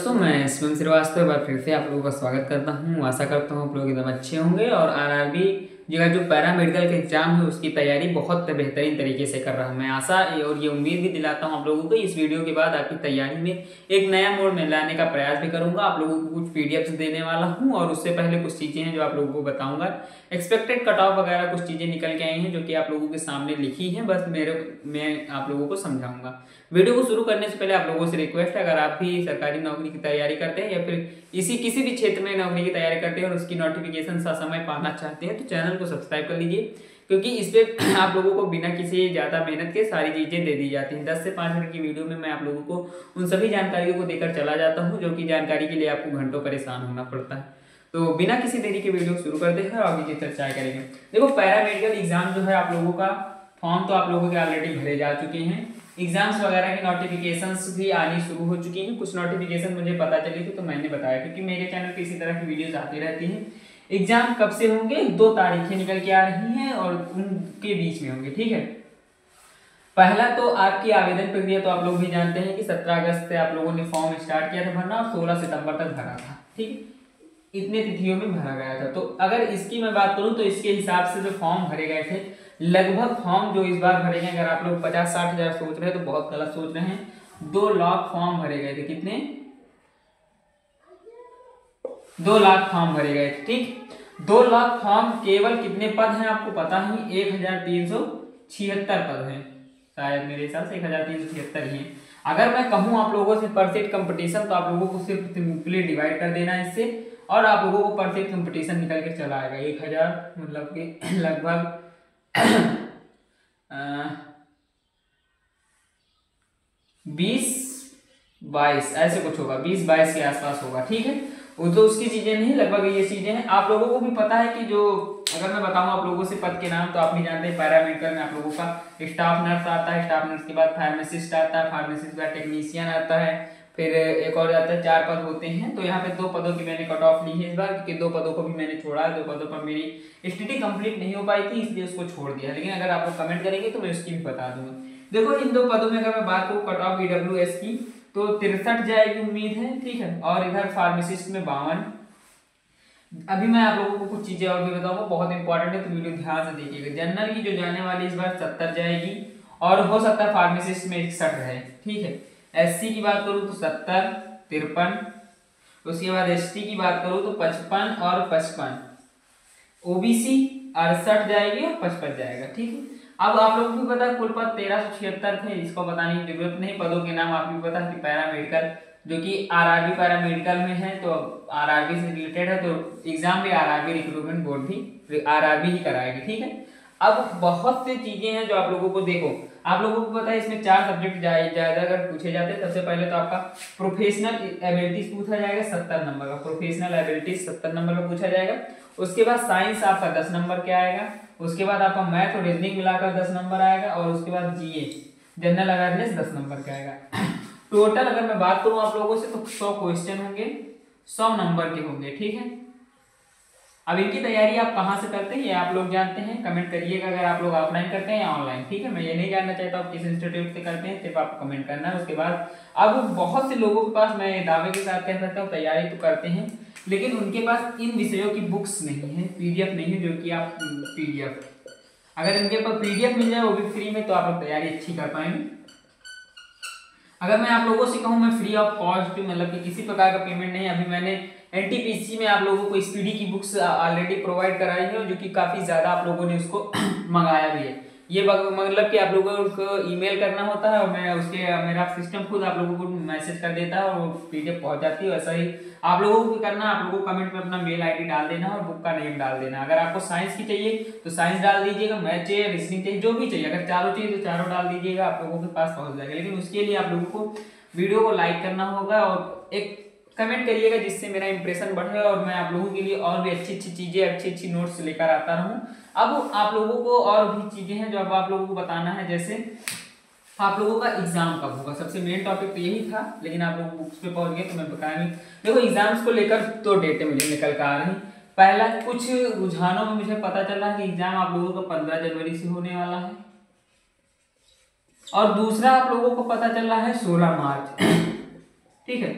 दोस्तों, मैं शिवम श्रीवास्तव बार फिर से आप लोगों का स्वागत करता हूं। आशा करता हूं आप लोग एकदम अच्छे होंगे और आरआरबी का जो पैरा मेडिकल का एग्जाम है उसकी तैयारी बहुत बेहतरीन तरीके से कर रहा हूं। मैं आशा और ये उम्मीद भी दिलाता हूं आप लोगों को इस वीडियो के बाद आपकी तैयारी में एक नया मोड़ में लाने का प्रयास भी करूंगा। आप लोगों को कुछ पीडीएफ्स देने वाला हूँ और उससे पहले कुछ चीज़ें हैं जो आप लोगों को बताऊंगा। एक्सपेक्टेड कट ऑफ वगैरह कुछ चीज़ें निकल के आई हैं जो कि आप लोगों के सामने लिखी हैं, बस मैं आप लोगों को समझाऊंगा। वीडियो को शुरू करने से पहले आप लोगों से रिक्वेस्ट है, अगर आप भी सरकारी नौकरी की तैयारी करते हैं या फिर किसी भी क्षेत्र में नौकरी की तैयारी करते हैं और उसकी नोटिफिकेशन समय पाना चाहते हैं तो चैनल को सब्सक्राइब कर लीजिए, क्योंकि इस पे आप लोगों को बिना किसी ज़्यादा मेहनत के सारी चीज़ें दे दी जाती हैं। 10 से 5 मिनट की वीडियो में मैं आप लोगों को उन सभी जानकारियों को देकर चला जाता हूँ जो कि जानकारी के लिए आपको घंटों परेशान होना पड़ता है। तो बिना किसी देरी के वीडियो शुरू करते हैं और आगे की चर्चाएं करेंगे। देखो, पैरामेडिकल एग्जाम जो है आप लोगों का फॉर्म तो आप लोगों के ऑलरेडी भरे जा चुके हैं। एग्जाम्स वगैरह की नोटिफिकेशंस भी आनी शुरू हो चुकी हैं। कुछ नोटिफिकेशन मुझे पता चली थी तो मैंने बताया, क्योंकि मेरे चैनल पे इसी तरह की वीडियोस आती रहती हैं। एग्जाम कब से होंगे? 2 तारीखें निकल के आ रही हैं और उनके बीच में होंगे, ठीक है। पहला तो आपकी आवेदन प्रक्रिया तो आप लोग भी जानते हैं कि 17 अगस्त से आप लोगों ने फॉर्म स्टार्ट किया था भरना और 16 सितंबर तक भरा था, ठीक। इतने तिथियों में भरा गया था। तो अगर इसकी मैं बात करूं तो इसके हिसाब से जो फॉर्म भरे गए थे, लगभग फॉर्म जो इस बार भरे गए, अगर आप लोग 50-60 हजार सोच रहे हैं तो बहुत गलत सोच रहे हैं। 2 लाख फॉर्म भरे गए थे। कितने? 2 लाख फॉर्म भरे गए थे, ठीक। 2 लाख फॉर्म, केवल कितने पद हैं आपको पता ही? 1376 पद हैं, शायद मेरे हिसाब से 1376 ही हैं। अगर मैं कहूं आप लोगों से पर सेट कंपटीशन, तो आप लोगों को सिर्फ सिंपली डिवाइड कर देना है इससे और आप लोगों को पर सेट कंपटीशन निकल के चला आएगा 1000, मतलब कि लगभग 20-22 ऐसे कुछ होगा, 20-22 के आसपास होगा, ठीक है। वो तो उसकी चीजें नहीं, लगभग ये चीजें हैं। आप लोगों को भी पता है कि जो, अगर मैं बताऊं आप लोगों से पद के नाम, तो आप भी जानते हैं पैरामेडिकल में आप लोगों का स्टाफ नर्स आता है, स्टाफ नर्स के बाद फार्मासिस्ट आता है, फार्मासिस्ट के बाद टेक्नीशियन आता है, फिर एक और आता है। 4 पद होते हैं। तो यहाँ पे 2 पदों की मैंने कट ऑफ ली है इस बार, क्योंकि 2 पदों को भी मैंने छोड़ा है। 2 पदों पर मेरी स्टडी कंप्लीट नहीं हो पाई थी, इसलिए उसको छोड़ दिया। लेकिन अगर आप लोग कमेंट करेंगे तो मैं उसकी भी बता दूंगा। देखो, इन 2 पदों में अगर मैं बात करूँ कट ऑफ ईडब्ल्यूएस की, तो 63 जाएगी उम्मीद है, ठीक है। और इधर फार्मासिस्ट में 52। अभी मैं आप लोगों को कुछ चीजें और भी बताऊंगा, बहुत इंपॉर्टेंट है, तो वीडियो ध्यान से देखिएगा। जनरल की जो जाने वाली इस बार 70 जाएगी और हो सकता है फार्मासिस्ट में 61 रहे, ठीक है। एससी की बात करूँ तो 70, 53। उसके बाद एसटी की बात करूँ तो 55 और 55। ओबीसी 68 जाएगी और 55 जाएगा, ठीक है। अब आप लोगों को पता है कुल पद 1376 थे, इसको बताने की जरूरत नहीं। पदों के नाम आपको पता है कि पैरामेडिकल, जो कि आरआरबी पैरामेडिकल में है, तो आरआरबी से रिलेटेड है, तो एग्जाम भी आरआरबी रिक्रूटमेंट बोर्ड भी आरआरबी ही कराएगी, ठीक है। अब बहुत सी चीजें हैं जो आप लोगों को, देखो आप लोगों को पता है इसमें 4 सब्जेक्ट ज्यादा अगर पूछे जाते हैं। सबसे पहले तो आपका प्रोफेशनल एबिलिटीज पूछा जाएगा 70 नंबर का, प्रोफेशनल एबिलिटीज 70 नंबर का पूछा जाएगा। उसके बाद साइंस आपका 10 नंबर के आएगा। उसके बाद आपका मैथ और रीजनिंग मिलाकर 10 नंबर आएगा और उसके बाद जीए जनरल अवेयरनेस 10 नंबर का आएगा। टोटल अगर मैं बात करूं आप लोगों से तो 100 क्वेश्चन होंगे, 100 नंबर के होंगे, ठीक है। अब इनकी तैयारी आप कहाँ से करते हैं ये आप लोग जानते हैं, कमेंट करिएगा अगर आप लोग ऑफलाइन करते हैं या ऑनलाइन, ठीक है। मैं ये नहीं जानना चाहता आप किस इंस्टीट्यूट से करते हैं, सिर्फ आपको कमेंट करना है। उसके बाद अब बहुत से लोगों के पास, मैं दावे के साथ कह सकता हूँ, तैयारी तो करते हैं लेकिन उनके पास इन विषयों की बुक्स नहीं है, पीडीएफ नहीं है, जो कि आप पीडीएफ, अगर इनके पास पीडीएफ मिल जाए वो भी फ्री में, तो आप लोग तैयारी अच्छी कर पाएंगे। अगर मैं आप लोगों से कहूँ, मैं फ्री ऑफ कॉस्ट, मतलब कि किसी प्रकार का पेमेंट नहीं, अभी मैंने एनटीपीसी में आप लोगों को स्पीडी की बुक्स ऑलरेडी प्रोवाइड कराई है, जो कि काफी ज्यादा आप लोगों ने उसको मंगाया भी है। ये मतलब कि आप लोगों को ईमेल करना होता है और मैं उसके, मेरा सिस्टम खुद आप लोगों को मैसेज कर देता है और वो पीडीएफ पहुंच जाती है। वैसा ही आप लोगों को भी करना है, आप लोगों को कमेंट में अपना मेल आईडी डाल देना और बुक का नेम डाल देना। अगर आपको साइंस की चाहिए तो साइंस डाल दीजिएगा, मैथ चाहिए, रीजनिंग चाहिए, जो भी चाहिए, अगर चारों चाहिए तो चारों डाल दीजिएगा, आप लोगों के पास पहुंच जाएगा। लेकिन उसके लिए आप लोगों को वीडियो को लाइक करना होगा और एक कमेंट करिएगा, जिससे मेरा इंप्रेशन बढ़े और मैं आप लोगों के लिए और भी अच्छी अच्छी चीजें, अच्छी अच्छी नोट्स लेकर आता रहूं। अब आप लोगों को और भी चीजें हैं जो अब आप लोगों को बताना है, जैसे आप लोगों का एग्जाम कब होगा। सबसे मेन टॉपिक तो यही था, लेकिन आप लोग बुक्स पे पहुंच गए तो मैं बताया नहीं। देखो, एग्जाम्स को लेकर 2 डेटें मुझे निकल कर आ रही। पहला, कुछ रुझानों में मुझे पता चला है कि एग्जाम आप लोगों का 15 जनवरी से होने वाला है, और दूसरा आप लोगों को पता चल रहा है 16 मार्च, ठीक है।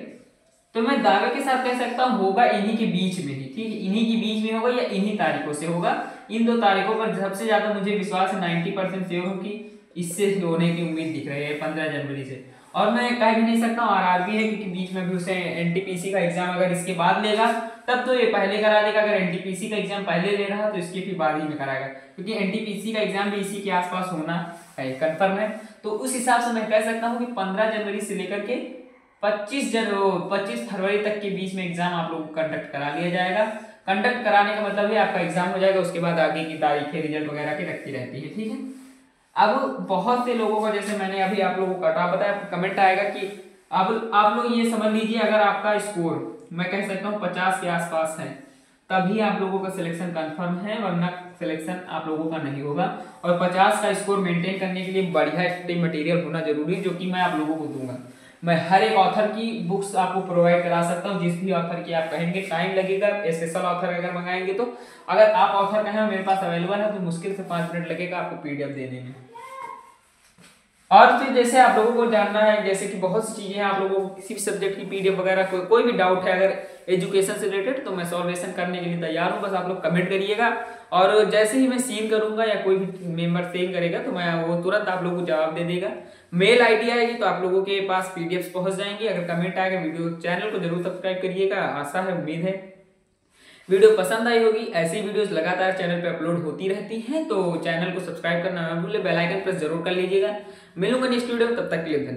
तो मैं दावे के साथ कह सकता हूँ होगा इन्हीं के बीच में ही, ठीक है, इन्हीं के बीच में होगा या इन्हीं तारीखों से होगा। इन 2 तारीखों पर सबसे ज्यादा मुझे विश्वास है, 90% श्योर हूँ कि इससे होने की उम्मीद दिख रही है 15 जनवरी से। और मैं कह भी नहीं सकता हूँ आरआरबी है, क्योंकि बीच में भी उसे एनटीपीसी का एग्जाम अगर इसके बाद लेगा तब तो ये पहले करा देगा, अगर एनटीपीसी का एग्जाम पहले ले रहा तो इसके फिर बाद ही में कराएगा, क्योंकि एनटीपीसी का एग्जाम भी इसी के आसपास होना है, कंफर्म है। तो उस हिसाब से मैं कह सकता हूँ कि 15 जनवरी से लेकर के 25 फरवरी तक के बीच में एग्जाम आप लोगों को कंडक्ट करा लिया जाएगा। कंडक्ट कराने का मतलब है आपका एग्जाम हो जाएगा, उसके बाद आगे की तारीखें रिजल्ट वगैरह की रखती रहती है, ठीक है। अब बहुत से लोगों का, जैसे मैंने अभी आप लोगों को कटा बताया, कमेंट आएगा कि अब आप लोग ये समझ लीजिए अगर आपका स्कोर मैं कह सकता हूँ 50 के आसपास है तभी आप लोगों का सिलेक्शन कंफर्म है, वरना सिलेक्शन आप लोगों का नहीं होगा। और 50 का स्कोर मेंटेन करने के लिए बढ़िया स्टडी मटेरियल होना जरूरी है, जो कि मैं आप लोगों को दूंगा। मैं हर एक ऑथर की बुक्स आपको प्रोवाइड करा सकता हूँ, जिस भी ऑथर की आप कहेंगे। टाइम लगेगा, स्पेशल ऑथर अगर मंगाएंगे तो, अगर आप ऑथर कहें मेरे पास अवेलेबल है तो मुश्किल से 5 मिनट लगेगा आपको पीडीएफ देने में। और फिर जैसे आप लोगों को जानना है, जैसे कि बहुत सी चीजें हैं, आप लोगों को किसी भी सब्जेक्ट की पीडीएफ वगैरह कोई भी डाउट है अगर एजुकेशन से रिलेटेड, तो मैं सॉल्वेशन करने के लिए तैयार हूँ। बस आप लोग कमेंट करिएगा, और जैसे ही मैं सीन करूंगा या कोई भी मेंबर सीन करेगा तो मैं वो तुरंत आप लोगों को जवाब दे देगा। मेल आईडी आएगी तो आप लोगों के पास पीडीएफ पहुंच जाएंगी। अगर कमेंट आएगा, वीडियो चैनल को जरूर सब्सक्राइब करिएगा, आशा है, उम्मीद है वीडियो पसंद आई होगी। ऐसी वीडियोस लगातार चैनल पे अपलोड होती रहती हैं, तो चैनल को सब्सक्राइब करना ना भूले, बेल आइकन प्रेस जरूर कर लीजिएगा। मिलूंगा नेक्स्ट वीडियो में, तब तक के लिए धन्यवाद।